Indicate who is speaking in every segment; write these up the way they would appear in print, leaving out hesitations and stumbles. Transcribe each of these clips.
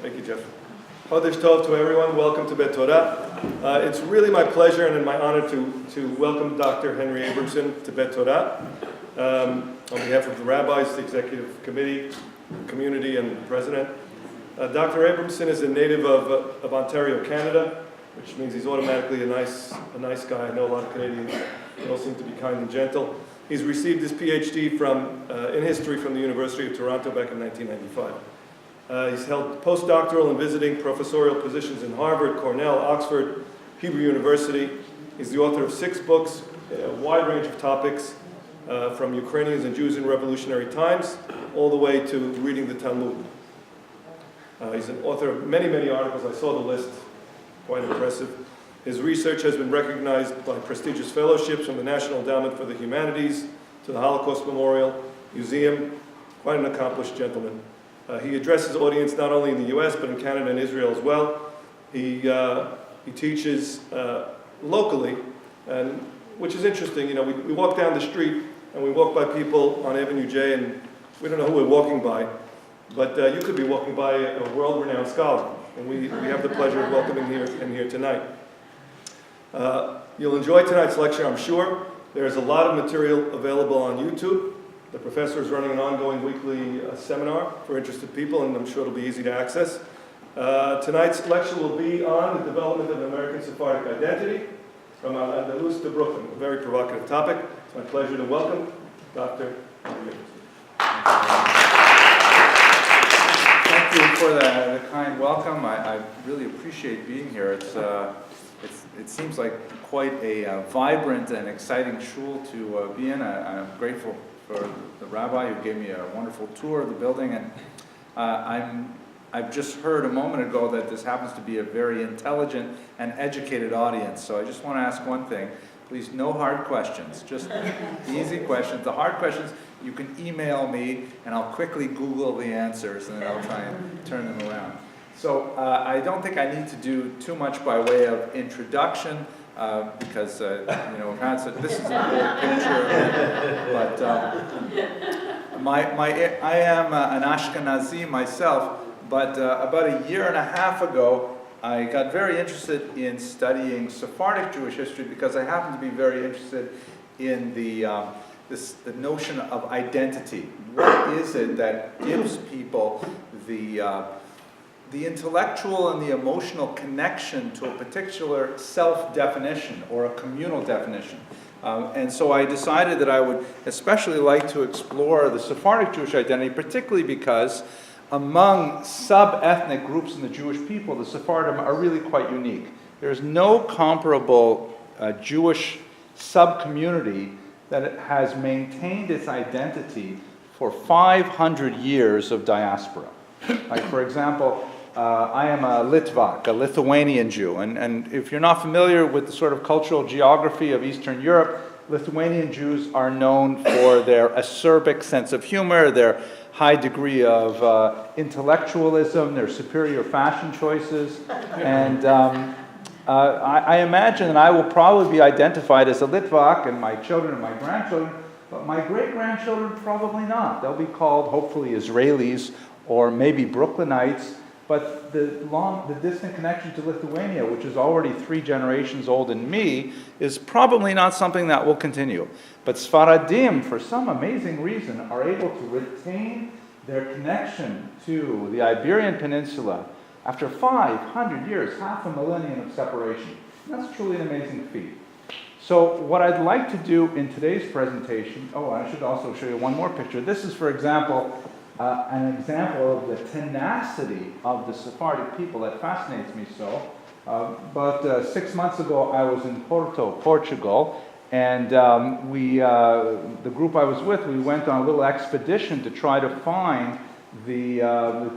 Speaker 1: Thank you, Jeff. Chodesh Tov to everyone. Welcome to Beth Torah. It's really my pleasure and my honor to welcome Dr. Henry Abramson to Beth Torah. On behalf of the rabbis, the executive committee, the community, and the president. Dr. Abramson is a native of Ontario, Canada, which means he's automatically a nice guy. I know a lot of Canadians. They all seem to be kind and gentle. He's received his PhD in history from the University of Toronto back in 1995. He's held postdoctoral and visiting professorial positions in Harvard, Cornell, Oxford, Hebrew University. He's the author of 6 books, a wide range of topics, from Ukrainians and Jews in revolutionary times, all the way to reading the Talmud. He's an author of many, many articles. I saw the list, quite impressive. His research has been recognized by prestigious fellowships from the National Endowment for the Humanities to the Holocaust Memorial Museum. Quite an accomplished gentleman. He addresses audience not only in the U.S., but in Canada and Israel as well. He teaches locally, and which is interesting. You know, we walk down the street and we walk by people on Avenue J, and we don't know who we're walking by, but you could be walking by a world-renowned scholar, and we have the pleasure of welcoming him here tonight. You'll enjoy tonight's lecture, I'm sure. There's a lot of material available on YouTube. The professor is running an ongoing weekly seminar for interested people, and I'm sure it'll be easy to access. Tonight's lecture will be on the development of American Sephardic identity, from of-Al-Andalus to Brooklyn, a very provocative topic. It's my pleasure to welcome Dr. Thank
Speaker 2: you for the kind welcome. I really appreciate being here. It seems like quite a vibrant and exciting shul to be in. I'm grateful for the rabbi who gave me a wonderful tour of the building, and I've just heard a moment ago that this happens to be a very intelligent and educated audience, so I just want to ask one thing. Please, no hard questions, just easy questions. The hard questions, you can email me, and I'll quickly Google the answers, and then I'll try and turn them around. So I don't think I need to do too much by way of introduction, because this is an old picture, but I am an Ashkenazi myself, but about a year and a half ago, I got very interested in studying Sephardic Jewish history because I happen to be very interested in the notion of identity. What is it that gives people the intellectual and the emotional connection to a particular self-definition or a communal definition? And so I decided that I would especially like to explore the Sephardic Jewish identity, particularly because among sub-ethnic groups in the Jewish people, the Sephardim are really quite unique. There's no comparable Jewish sub-community that has maintained its identity for 500 years of diaspora. Like, for example, I am a Litvak, a Lithuanian Jew, and if you're not familiar with the sort of cultural geography of Eastern Europe, Lithuanian Jews are known for their acerbic sense of humor, their high degree of intellectualism, their superior fashion choices, and I imagine that I will probably be identified as a Litvak, and my children and my grandchildren, but my great-grandchildren probably not. They'll be called, hopefully, Israelis or maybe Brooklynites, but the distant connection to Lithuania, which is already 3 generations old in me, is probably not something that will continue. But Sfaradim, for some amazing reason, are able to retain their connection to the Iberian Peninsula after 500 years, half a millennium of separation. And that's truly an amazing feat. So what I'd like to do in today's presentation, I should also show you one more picture. This is, for example, an example of the tenacity of the Sephardic people that fascinates me so. About 6 months ago, I was in Porto, Portugal, and the group I was with, we went on a little expedition to try to find the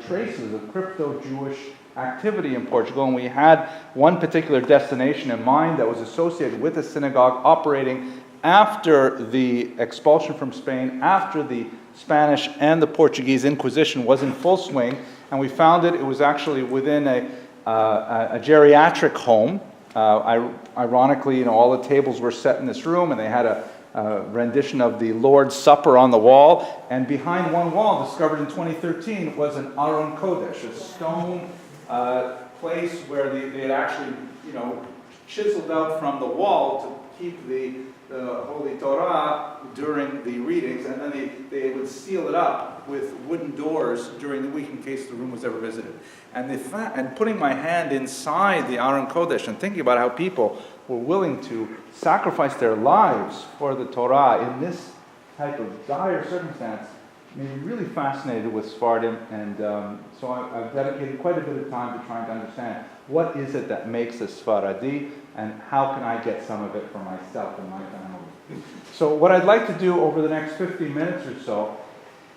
Speaker 2: traces of crypto-Jewish activity in Portugal, and we had one particular destination in mind that was associated with a synagogue operating after the expulsion from Spain, after the Spanish and the Portuguese Inquisition was in full swing, and we found it. It was actually within a geriatric home. Ironically, all the tables were set in this room, and they had a rendition of the Lord's Supper on the wall. And behind one wall, discovered in 2013, was an Aron Kodesh, a stone place where they had actually, chiseled out from the wall to keep the Holy Torah during the readings, and then they would seal it up with wooden doors during the week in case the room was ever visited. And putting my hand inside the Aron Kodesh and thinking about how people were willing to sacrifice their lives for the Torah in this type of dire circumstance made me really fascinated with Sephardim, and so I've dedicated quite a bit of time to trying to understand what is it that makes a Sephardi, and how can I get some of it for myself and my family. So what I'd like to do over the next 15 minutes or so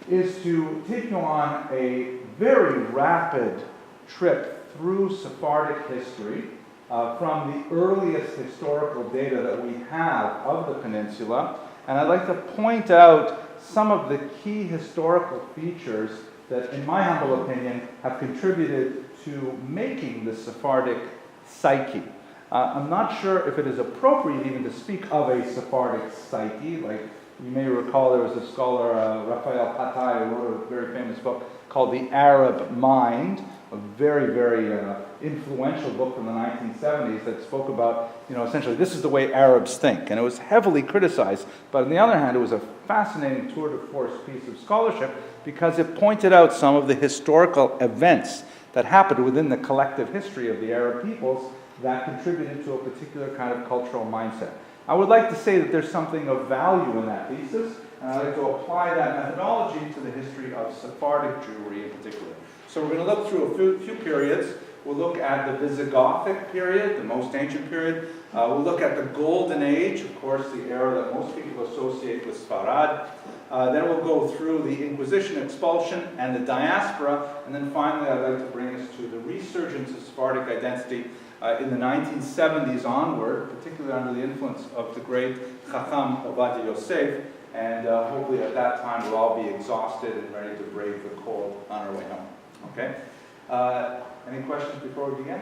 Speaker 2: is to take you on a very rapid trip through Sephardic history from the earliest historical data that we have of the peninsula, and I'd like to point out some of the key historical features that, in my humble opinion, have contributed to making the Sephardic psyche. I'm not sure if it is appropriate even to speak of a Sephardic psyche. Like, you may recall there was a scholar, Raphael Patai, who wrote a very famous book called The Arab Mind, a very, very influential book from the 1970s that spoke about, essentially this is the way Arabs think. And it was heavily criticized. But on the other hand, it was a fascinating tour de force piece of scholarship because it pointed out some of the historical events that happened within the collective history of the Arab peoples that contributed to a particular kind of cultural mindset. I would like to say that there's something of value in that thesis, and I'd like to apply that methodology to the history of Sephardic Jewry in particular. So we're going to look through a few periods. We'll look at the Visigothic period, the most ancient period. We'll look at the Golden Age, of course, the era that most people associate with Sfarad. Then we'll go through the Inquisition expulsion and the diaspora. And then finally, I'd like to bring us to the resurgence of Sephardic identity in the 1970s onward, particularly under the influence of the great Chacham Ovadia Yosef. And hopefully at that time we'll all be exhausted and ready to brave the cold on our way home. Okay? Any questions before we begin?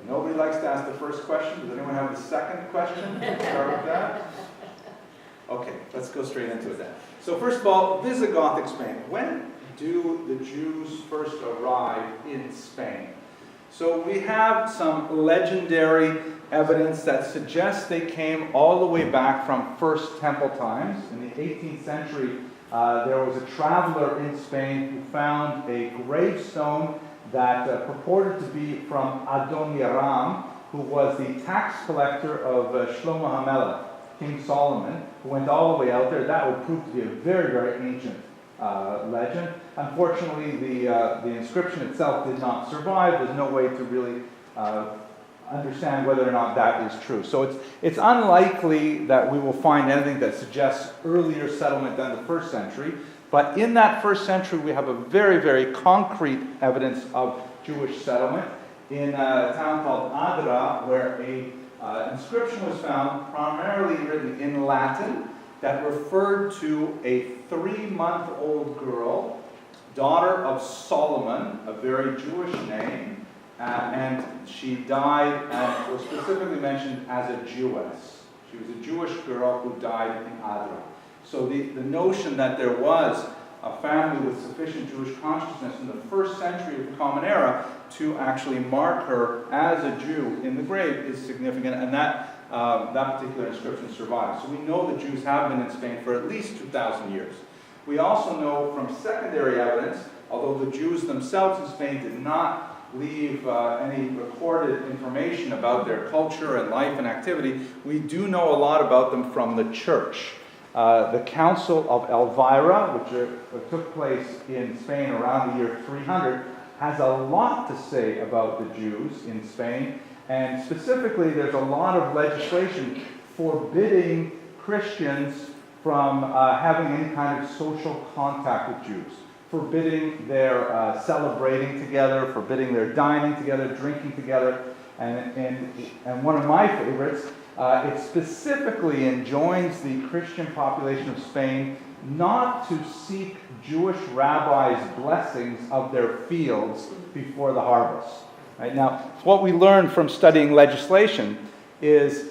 Speaker 2: Nobody likes to ask the first question. Does anyone have the second question? Start with that. Okay, let's go straight into it then. So first of all, Visigothic Spain. When do the Jews first arrive in Spain? So we have some legendary evidence that suggests they came all the way back from First Temple times. In the 18th century, there was a traveler in Spain who found a gravestone that purported to be from Adoniram, who was the tax collector of Shlomo HaMelech, King Solomon, who went all the way out there. That would prove to be a very, very ancient legend. Unfortunately, the inscription itself did not survive. There's no way to really understand whether or not that is true. So it's unlikely that we will find anything that suggests earlier settlement than the first century. But in that first century, we have a very, very concrete evidence of Jewish settlement in a town called Adra, where an inscription was found, primarily written in Latin, that referred to a 3-month-old girl, daughter of Solomon, a very Jewish name, and she died and was specifically mentioned as a Jewess. She was a Jewish girl who died in Adra. So the notion that there was a family with sufficient Jewish consciousness in the first century of the Common Era to actually mark her as a Jew in the grave is significant, and that particular inscription survives. So we know that Jews have been in Spain for at least 2,000 years. We also know from secondary evidence, although the Jews themselves in Spain did not leave any recorded information about their culture and life and activity, we do know a lot about them from the church. The Council of Elvira, which took place in Spain around the year 300, has a lot to say about the Jews in Spain, and specifically there's a lot of legislation forbidding Christians from having any kind of social contact with Jews, forbidding their celebrating together, forbidding their dining together, drinking together, and one of my favorites, it specifically enjoins the Christian population of Spain not to seek Jewish rabbis' blessings of their fields before the harvest. Right? Now, what we learn from studying legislation is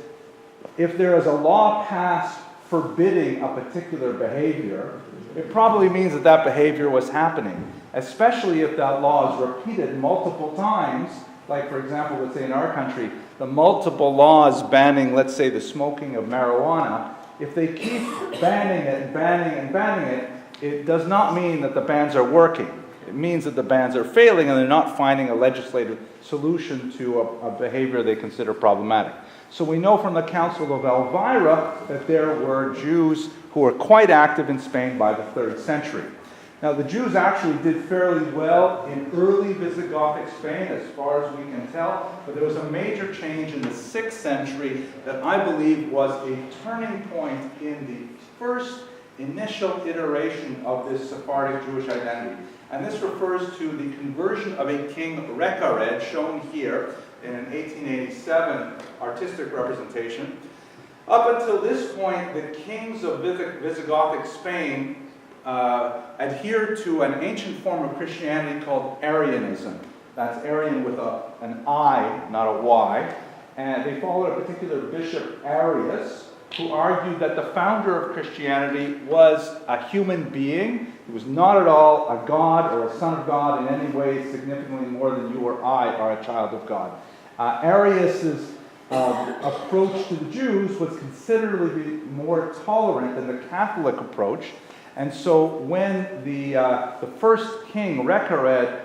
Speaker 2: if there is a law passed forbidding a particular behavior, it probably means that that behavior was happening, especially if that law is repeated multiple times. Like, for example, let's say in our country, the multiple laws banning, let's say, the smoking of marijuana, if they keep banning it and banning and banning it, it does not mean that the bans are working. It means that the bans are failing and they're not finding a legislative solution to a behavior they consider problematic. So we know from the Council of Elvira that there were Jews who were quite active in Spain by the 3rd century. Now, the Jews actually did fairly well in early Visigothic Spain, as far as we can tell, but there was a major change in the 6th century that I believe was a turning point in the first initial iteration of this Sephardic Jewish identity. And this refers to the conversion of a king Recared, shown here in an 1887 artistic representation. Up until this point, the kings of Visigothic Spain adhered to an ancient form of Christianity called Arianism. That's Arian with an I, not a Y. And they followed a particular bishop, Arius, who argued that the founder of Christianity was a human being. He was not at all a god or a son of God in any way significantly more than you or I are a child of God. Arius's approach to the Jews was considerably more tolerant than the Catholic approach. And so when the first king, Recared,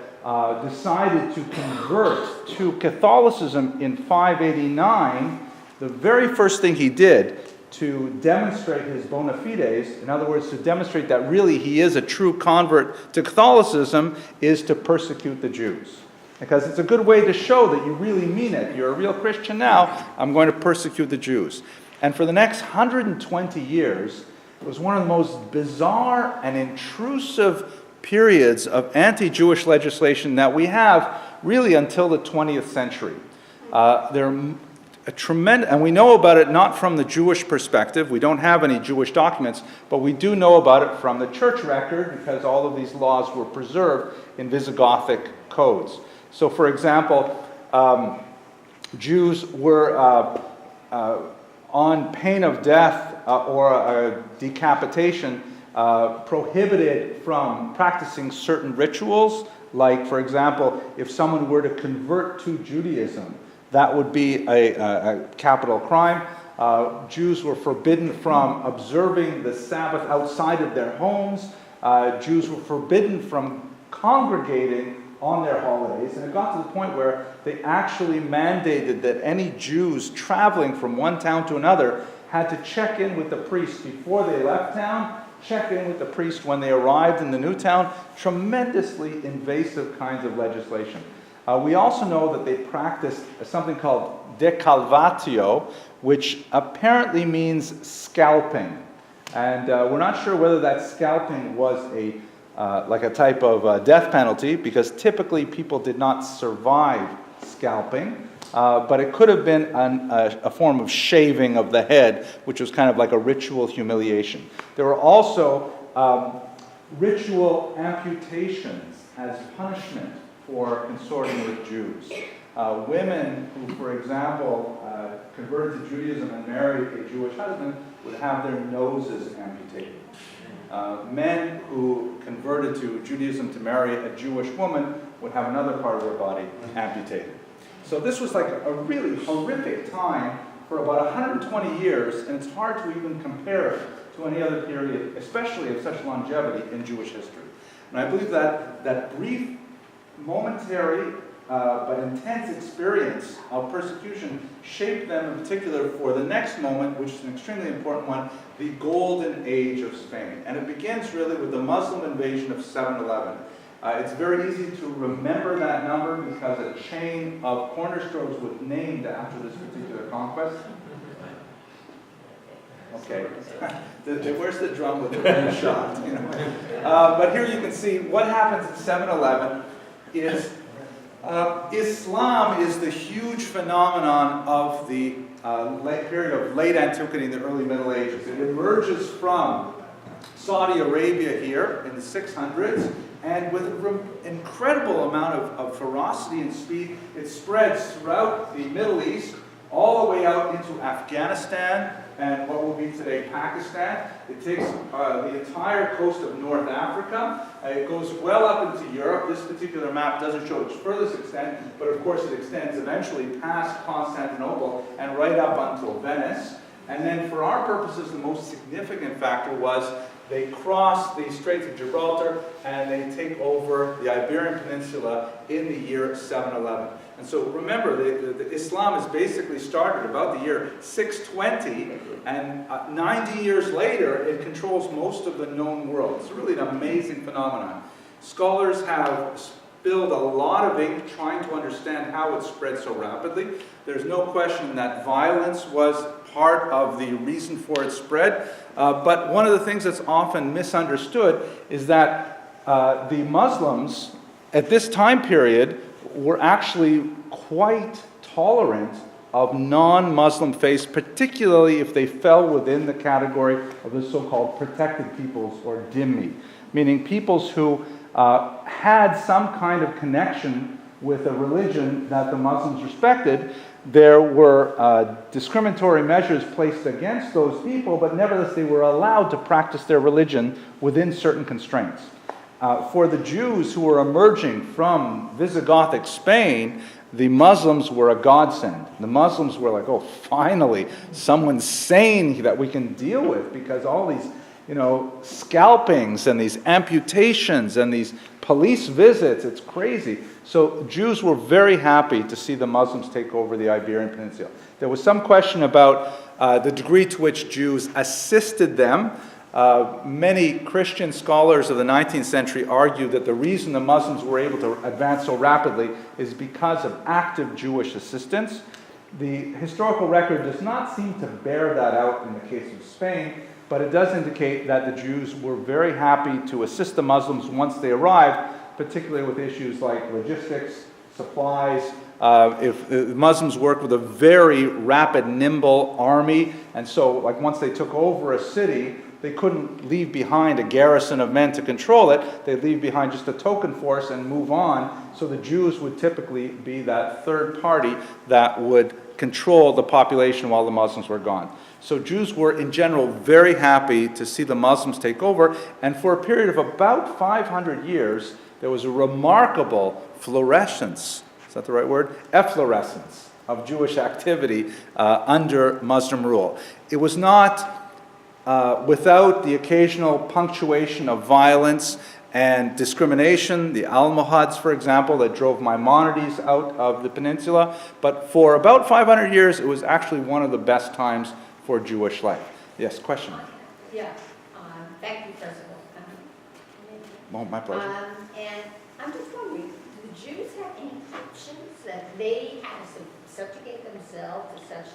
Speaker 2: decided to convert to Catholicism in 589, the very first thing he did to demonstrate his bona fides, in other words, to demonstrate that really he is a true convert to Catholicism, is to persecute the Jews. Because it's a good way to show that you really mean it. You're a real Christian now, I'm going to persecute the Jews. And for the next 120 years, it was one of the most bizarre and intrusive periods of anti-Jewish legislation that we have really until the 20th century. And we know about it not from the Jewish perspective. We don't have any Jewish documents, but we do know about it from the church record because all of these laws were preserved in Visigothic codes. So, for example, Jews were on pain of death or decapitation prohibited from practicing certain rituals. Like, for example, if someone were to convert to Judaism, that would be a capital crime. Jews were forbidden from observing the Sabbath outside of their homes. Jews were forbidden from congregating on their holidays. And it got to the point where they actually mandated that any Jews traveling from one town to another had to check in with the priest before they left town, check in with the priest when they arrived in the new town. Tremendously invasive kinds of legislation. We also know that they practiced something called decalvatio, which apparently means scalping. And we're not sure whether that scalping was like a type of death penalty, because typically people did not survive scalping. But it could have been a form of shaving of the head, which was kind of like a ritual humiliation. There were also ritual amputations as punishment for consorting with Jews. Women who, for example, converted to Judaism and married a Jewish husband would have their noses amputated. Men who converted to Judaism to marry a Jewish woman would have another part of their body amputated. So this was like a really horrific time for about 120 years, and it's hard to even compare it to any other period, especially of such longevity in Jewish history. And I believe that brief, momentary, but intense experience of persecution shaped them in particular for the next moment, which is an extremely important one, the golden age of Spain. And it begins really with the Muslim invasion of 711. It's very easy to remember that number because a chain of cornerstones was named after this particular conquest. Okay, where's the drum with the ring shot? You know? But here you can see what happens at 711 is Islam is the huge phenomenon of the period of late antiquity and the early Middle Ages. It emerges from Saudi Arabia here in the 600s, and with an incredible amount of ferocity and speed, it spreads throughout the Middle East, all the way out into Afghanistan and what will be today Pakistan. It takes the entire coast of North Africa. It goes well up into Europe. This particular map doesn't show its furthest extent, but of course it extends eventually past Constantinople and right up until Venice. And then for our purposes, the most significant factor was they cross the Straits of Gibraltar and they take over the Iberian Peninsula in the year 711. And so remember, the Islam is basically started about the year 620, and 90 years later, it controls most of the known world. It's really an amazing phenomenon. Scholars have spilled a lot of ink trying to understand how it spread so rapidly. There's no question that violence was part of the reason for its spread. But one of the things that's often misunderstood is that the Muslims at this time period were actually quite tolerant of non-Muslim faiths, particularly if they fell within the category of the so-called protected peoples, or dhimmi, meaning peoples who had some kind of connection with a religion that the Muslims respected. There were discriminatory measures placed against those people, but nevertheless they were allowed to practice their religion within certain constraints. For the Jews who were emerging from Visigothic Spain, the Muslims were a godsend. The Muslims were like, oh, finally, someone sane that we can deal with, because all these, scalpings and these amputations and these police visits, it's crazy. So Jews were very happy to see the Muslims take over the Iberian Peninsula. There was some question about the degree to which Jews assisted them. Many Christian scholars of the 19th century argue that the reason the Muslims were able to advance so rapidly is because of active Jewish assistance. The historical record does not seem to bear that out in the case of Spain, but it does indicate that the Jews were very happy to assist the Muslims once they arrived, particularly with issues like logistics, supplies. If the Muslims worked with a very rapid, nimble army, and so like once they took over a city, they couldn't leave behind a garrison of men to control it. They'd leave behind just a token force and move on. So the Jews would typically be that third party that would control the population while the Muslims were gone. So Jews were in general very happy to see the Muslims take over. And for a period of about 500 years, there was a remarkable florescence, is that the right word? Efflorescence of Jewish activity under Muslim rule. It was not without the occasional punctuation of violence and discrimination, the Almohads, for example, that drove Maimonides out of the peninsula. But for about 500 years, it was actually one of the best times for Jewish life. Yes, question?
Speaker 3: Yeah, thank you, first of all.
Speaker 2: Oh, my pleasure.
Speaker 3: And I'm just wondering, do the Jews have any options that they had to subjugate themselves to such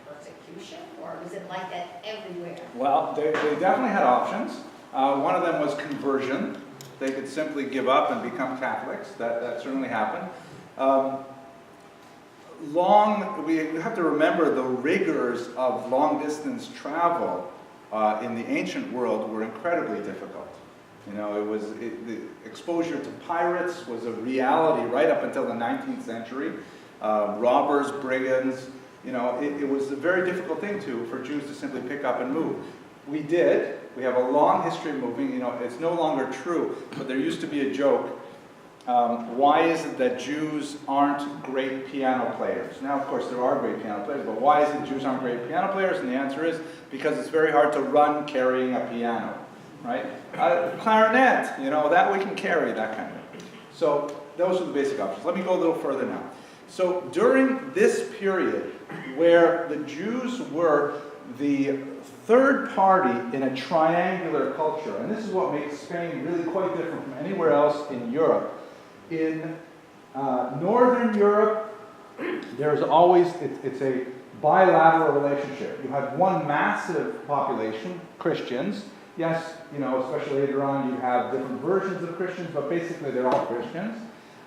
Speaker 3: persecution, or was it like that everywhere?
Speaker 2: Well, they definitely had options. One of them was conversion. They could simply give up and become Catholics. That certainly happened. We have to remember the rigors of long-distance travel in the ancient world were incredibly difficult. The exposure to pirates was a reality right up until the 19th century. Robbers, brigands. It was a very difficult thing for Jews to simply pick up and move. We did. We have a long history of moving. It's no longer true, but there used to be a joke. Why is it that Jews aren't great piano players? Now, of course, there are great piano players, but why is it Jews aren't great piano players? And the answer is because it's very hard to run carrying a piano, right? Clarinet, that we can carry, that kind of thing. So those are the basic options. Let me go a little further now. So during this period where the Jews were the third party in a triangular culture, and this is what makes Spain really quite different from anywhere else in Europe. In Northern Europe, there's always, it's a bilateral relationship. You have one massive population, Christians. Yes, especially later on you have different versions of Christians, but basically they're all Christians.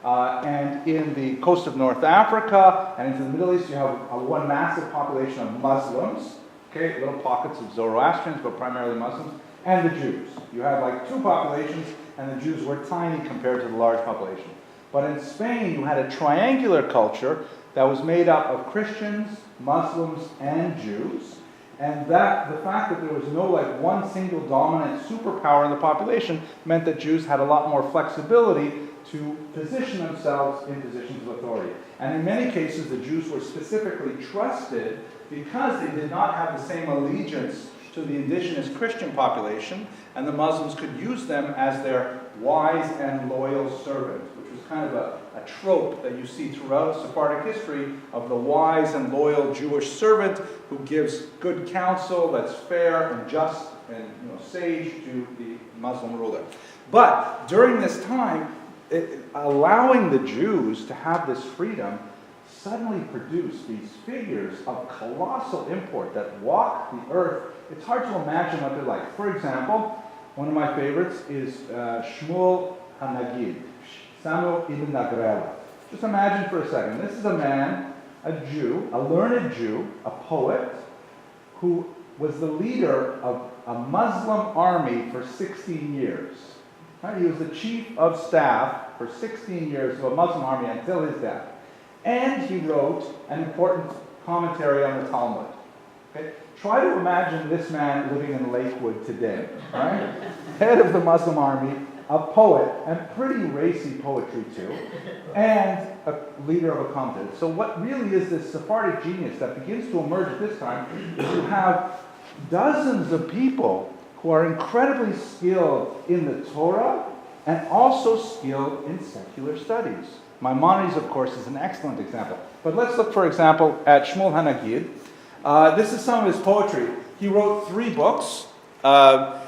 Speaker 2: And in the coast of North Africa and into the Middle East, you have one massive population of Muslims, okay, little pockets of Zoroastrians, but primarily Muslims, and the Jews. You have like two populations, and the Jews were tiny compared to the large population. But in Spain, you had a triangular culture that was made up of Christians, Muslims and Jews, and that the fact that there was no like one single dominant superpower in the population meant that Jews had a lot more flexibility to position themselves in positions of authority. And in many cases, the Jews were specifically trusted because they did not have the same allegiance to the indigenous Christian population, and the Muslims could use them as their wise and loyal servant, which was kind of a trope that you see throughout Sephardic history of the wise and loyal Jewish servant who gives good counsel that's fair and just and sage to the Muslim ruler. But during this time, allowing the Jews to have this freedom suddenly produced these figures of colossal import that walk the earth. It's hard to imagine what they're like. For example, one of my favorites is Shmuel HaNagid, Samuel ibn Nagrela. Just imagine for a second, this is a man, a Jew, a learned Jew, a poet, who was the leader of a Muslim army for 16 years. Right? He was the chief of staff for 16 years of a Muslim army until his death. And he wrote an important commentary on the Talmud. Okay? Try to imagine this man living in Lakewood today, right? Head of the Muslim army, a poet, and pretty racy poetry too, and a leader of a commentator. So what really is this Sephardic genius that begins to emerge at this time is you have dozens of people who are incredibly skilled in the Torah and also skilled in secular studies. Maimonides, of course, is an excellent example. But let's look, for example, at Shmuel HaNagid. This is some of his poetry. He wrote 3 books. One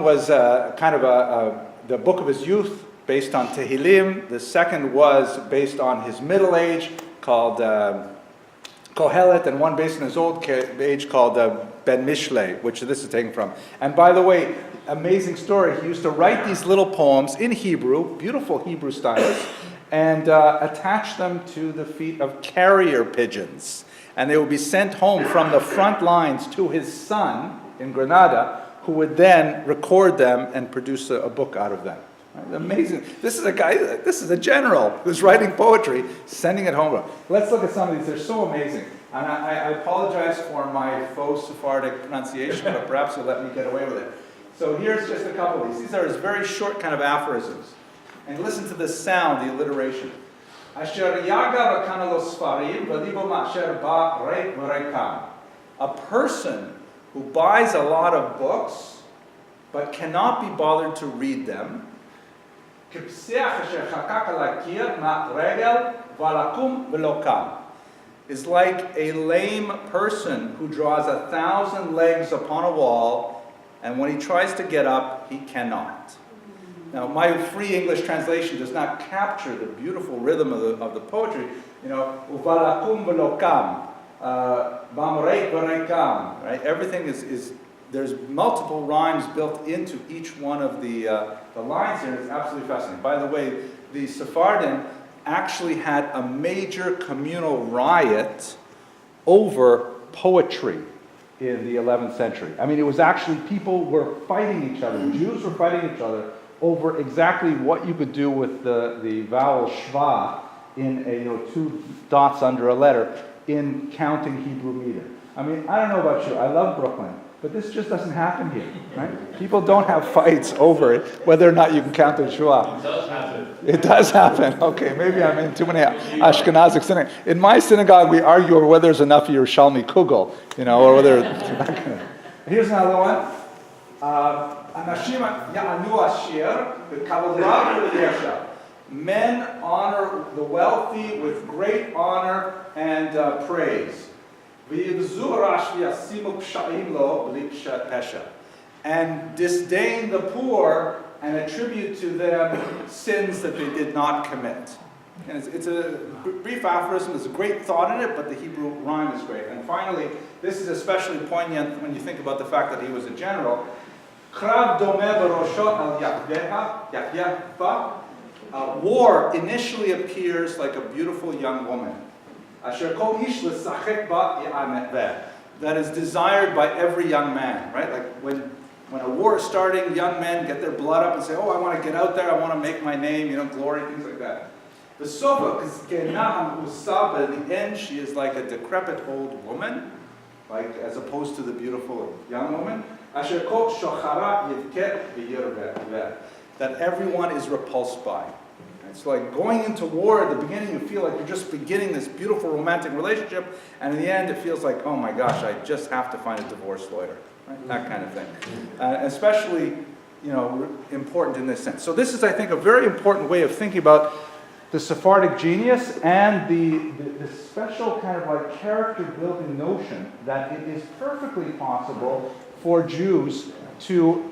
Speaker 2: was the book of his youth, based on Tehillim. The second was based on his middle age, called Kohelet, and one based on his old age called Ben Mishlei, which this is taken from. And by the way, amazing story, he used to write these little poems in Hebrew, beautiful Hebrew styles, and attach them to the feet of carrier pigeons. And they would be sent home from the front lines to his son in Granada, who would then record them and produce a book out of them. Right? Amazing. This is a general who's writing poetry, sending it home. Let's look at some of these. They're so amazing. And I apologize for my faux Sephardic pronunciation, but perhaps you'll let me get away with it. So here's just a couple of these. These are very short kind of aphorisms. And listen to the sound, the alliteration. Asher yaga v'kana lo sfarim v'libo ma'asher ba reik v'reikam. A person who buys a lot of books but cannot be bothered to read them is like a lame person who draws 1,000 legs upon a wall, and when he tries to get up, he cannot. Now, my free English translation does not capture the beautiful rhythm of the poetry. Uvalakum velokam, bamreik vareikam, right? Everything is there's multiple rhymes built into each one of the lines here. It's absolutely fascinating. By the way, the Sephardim actually had a major communal riot over poetry in the 11th century. I mean, it was actually, people were fighting each other. Jews were fighting each other over exactly what you could do with the vowel shva in 2 dots under a letter in counting Hebrew meter. I mean, I don't know about you. I love Brooklyn. But this just doesn't happen here, right? People don't have fights over it, whether or not you can count the Shua.
Speaker 4: It does happen.
Speaker 2: It does happen. Okay, maybe I'm in too many Ashkenazic synagogues. In my synagogue, we argue over whether there's enough Yerushalmi Kugel, or whether... Here's another one. Anashim ya'anu ashir v'kavod v'yesha. Men honor the wealthy with great honor and praise. And disdain the poor and attribute to them sins that they did not commit. And it's a brief aphorism. There's a great thought in it, but the Hebrew rhyme is great. And finally, this is especially poignant when you think about the fact that he was a general. War initially appears like a beautiful young woman. That is desired by every young man, right? Like when a war is starting, young men get their blood up and say, oh, I want to get out there, I want to make my name, glory, things like that. The sofa is kena'am usab, but in the end she is like a decrepit old woman, like as opposed to the beautiful young woman. Asher kol shochara yivket v'yirveh, that everyone is repulsed by. It's like going into war. At the beginning, you feel like you're just beginning this beautiful romantic relationship, and in the end, it feels like, oh my gosh, I just have to find a divorce lawyer, right? That kind of thing. Especially, important in this sense. So this is, I think, a very important way of thinking about the Sephardic genius and the special kind of like character-building notion that it is perfectly possible for Jews to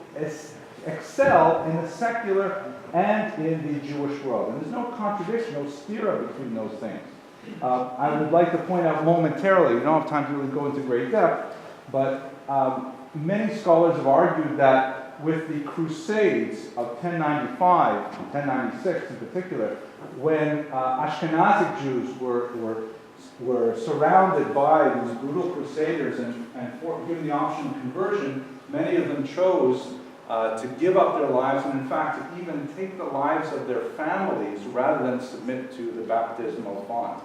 Speaker 2: excel in the secular and in the Jewish world. And there's no contradiction, no stira between those things. I would like to point out momentarily, we don't have time to really go into great depth, but many scholars have argued that with the Crusades of 1095, 1096 in particular, when Ashkenazic Jews were surrounded by these brutal crusaders and given the option of conversion, many of them chose to give up their lives and in fact to even take the lives of their families rather than submit to the baptismal font.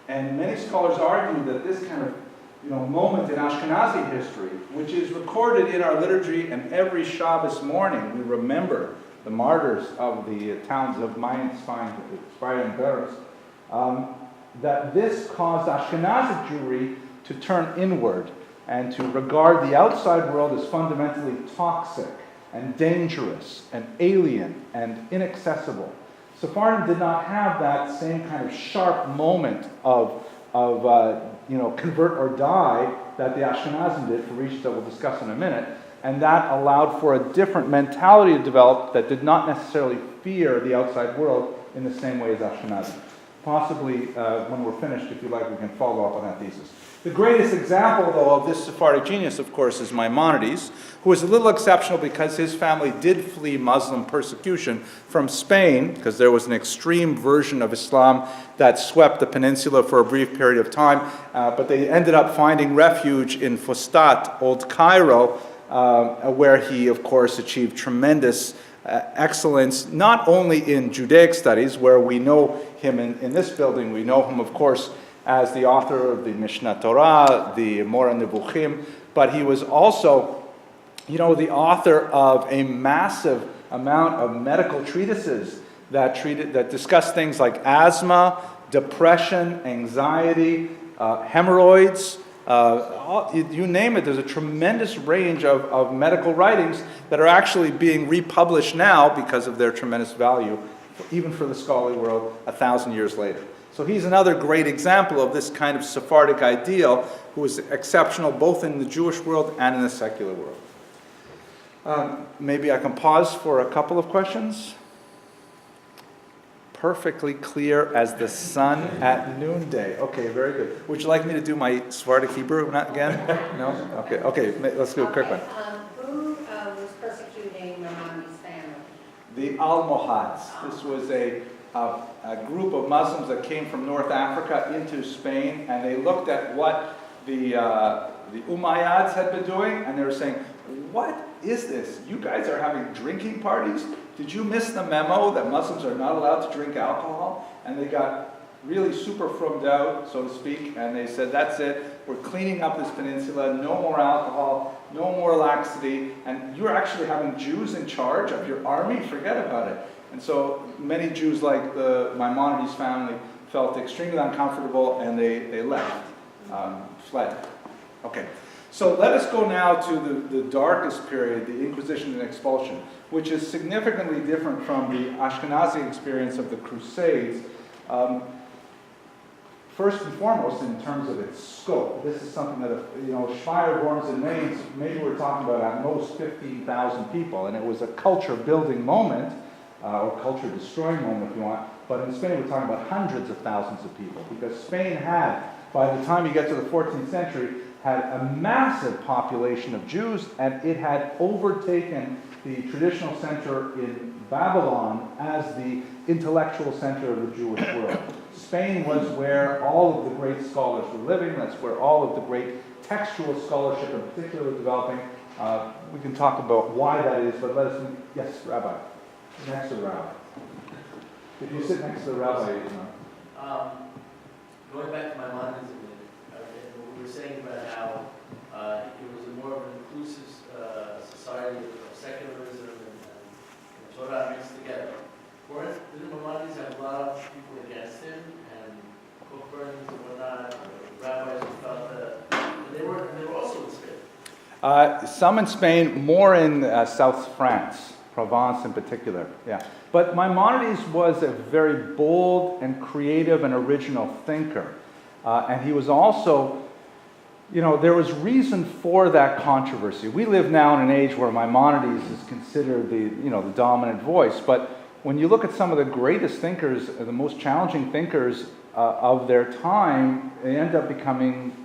Speaker 2: And many scholars argue that this kind of moment in Ashkenazi history, which is recorded in our liturgy, and every Shabbos morning we remember the martyrs of the towns of Mainz, Speyer, and Beres, that this caused Ashkenazic Jewry to turn inward and to regard the outside world as fundamentally toxic and dangerous and alien and inaccessible. Sephardim did not have that same kind of sharp moment of convert or die that the Ashkenazim did for reasons that we'll discuss in a minute, and that allowed for a different mentality to develop that did not necessarily fear the outside world in the same way as Ashkenazim. Possibly, when we're finished, if you like, we can follow up on that thesis. The greatest example, though, of this Sephardic genius, of course, is Maimonides, who is a little exceptional because his family did flee Muslim persecution from Spain, because there was an extreme version of Islam that swept the peninsula for a brief period of time, but they ended up finding refuge in Fustat, Old Cairo, where he, of course, achieved tremendous excellence, not only in Judaic studies, where we know him in this building. We know him, of course, as the author of the Mishnah Torah, the Mora Nevuchim, but he was also, the author of a massive amount of medical treatises that discuss things like asthma, depression, anxiety, hemorrhoids, you name it. There's a tremendous range of medical writings that are actually being republished now because of their tremendous value, even for the scholarly world 1,000 years later. So he's another great example of this kind of Sephardic ideal who is exceptional both in the Jewish world and in the secular world. Maybe I can pause for a couple of questions. Perfectly clear as the sun at noonday. Okay, very good. Would you like me to do my Sephardic Hebrew again? No? Okay, let's do a quick one.
Speaker 3: Who was persecuting Maimonides' family?
Speaker 2: The Almohads. This was a group of Muslims that came from North Africa into Spain, and they looked at what the Umayyads had been doing, and they were saying, what is this? You guys are having drinking parties? Did you miss the memo that Muslims are not allowed to drink alcohol? And they got really super frummed out, so to speak, and they said, that's it, we're cleaning up this peninsula, no more alcohol, no more laxity, and you're actually having Jews in charge of your army? Forget about it. And so many Jews, like the Maimonides family, felt extremely uncomfortable, and they left, fled. Okay, so let us go now to the darkest period, the Inquisition and expulsion, which is significantly different from the Ashkenazi experience of the Crusades. First and foremost, in terms of its scope, this is something that, Speyer, Worms, and Mainz, maybe we're talking about at most 15,000 people, and it was a culture-building moment, or culture-destroying moment if you want, but in Spain we're talking about hundreds of thousands of people, because Spain had, by the time you get to the 14th century, had a massive population of Jews, and it had overtaken the traditional center in Babylon as the intellectual center of the Jewish world. Spain was where all of the great scholars were living. That's where all of the great textual scholarship in particular was developing. We can talk about why that is, but let us... Yes, Rabbi. Next to the Rabbi. If you sit next to the rabbi, you know.
Speaker 4: Going back to Maimonides a minute, what we were saying about how it was a more of an inclusive society of secularism and Torah mixed together. Didn't Maimonides have a lot of people against him and cook burnings and whatnot, rabbis who felt that they were also in Spain?
Speaker 2: Some in Spain, more in South France, Provence in particular, yeah. But Maimonides was a very bold and creative and original thinker. And he was also, there was reason for that controversy. We live now in an age where Maimonides is considered the dominant voice. But when you look at some of the greatest thinkers, the most challenging thinkers of their time, they end up becoming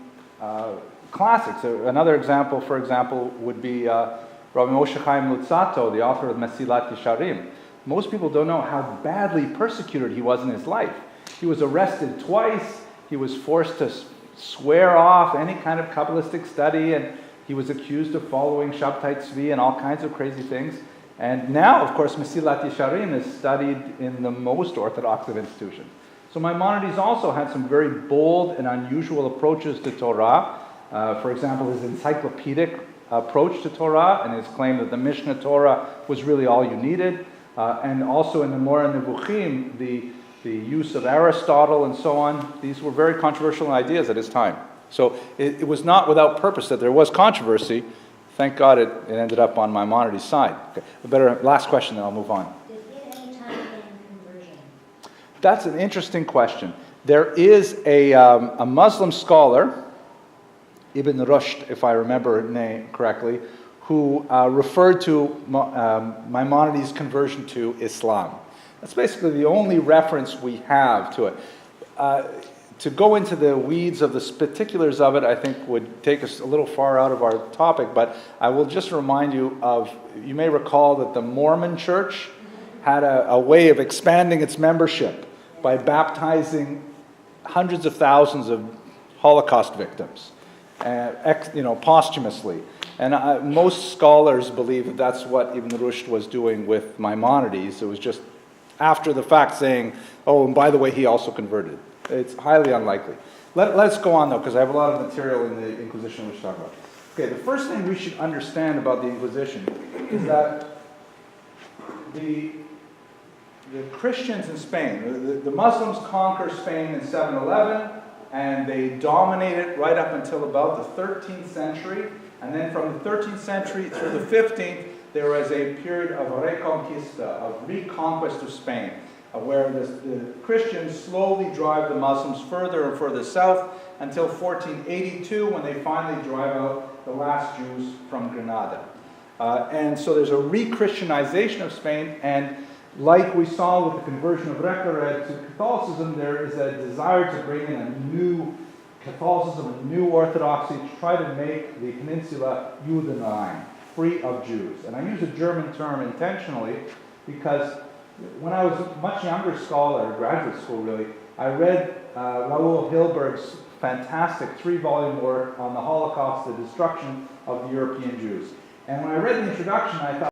Speaker 2: classics. Another example, for example, would be Rabbi Moshe Chaim Luzzatto, the author of Mesilat Yesharim. Most people don't know how badly persecuted he was in his life. He was arrested twice. He was forced to swear off any kind of Kabbalistic study, and he was accused of following Shabtai Tzvi and all kinds of crazy things. And now, of course, Mesilat Yesharim is studied in the most orthodox of institutions. So Maimonides also had some very bold and unusual approaches to Torah. For example, his encyclopedic approach to Torah and his claim that the Mishnah Torah was really all you needed. And also in the Moreh Nevuchim, the use of Aristotle and so on. These were very controversial ideas at his time. So it was not without purpose that there was controversy. Thank God it ended up on Maimonides' side. Okay. Last question, then I'll move on.
Speaker 3: Did he at any time gain conversion?
Speaker 2: That's an interesting question. There is a Muslim scholar, Ibn Rushd, if I remember her name correctly, who referred to Maimonides' conversion to Islam. That's basically the only reference we have to it. To go into the weeds of the particulars of it, I think would take us a little far out of our topic, but I will just remind you you may recall that the Mormon Church had a way of expanding its membership by baptizing hundreds of thousands of Holocaust victims, posthumously. And most scholars believe that that's what Ibn Rushd was doing with Maimonides. It was just after the fact saying, oh, and by the way, he also converted. It's highly unlikely. Let's go on, though, because I have a lot of material in the Inquisition which talk about. Okay, the first thing we should understand about the Inquisition is that the Christians in Spain, the Muslims conquer Spain in 711, and they dominate it right up until about the 13th century. And then from the 13th century through the 15th, there was a period of reconquista, of reconquest of Spain, where the Christians slowly drive the Muslims further and further south until 1482, when they finally drive out the last Jews from Granada. And so there's a re-Christianization of Spain, and like we saw with the conversion of Recared to Catholicism, there is a desire to bring in a new Catholicism, a new orthodoxy, to try to make the peninsula Judenrein, free of Jews. And I use a German term intentionally because when I was a much younger scholar, graduate school really, I read Raoul Hilberg's fantastic 3-volume work on the Holocaust, the destruction of the European Jews. And when I read the introduction, I thought,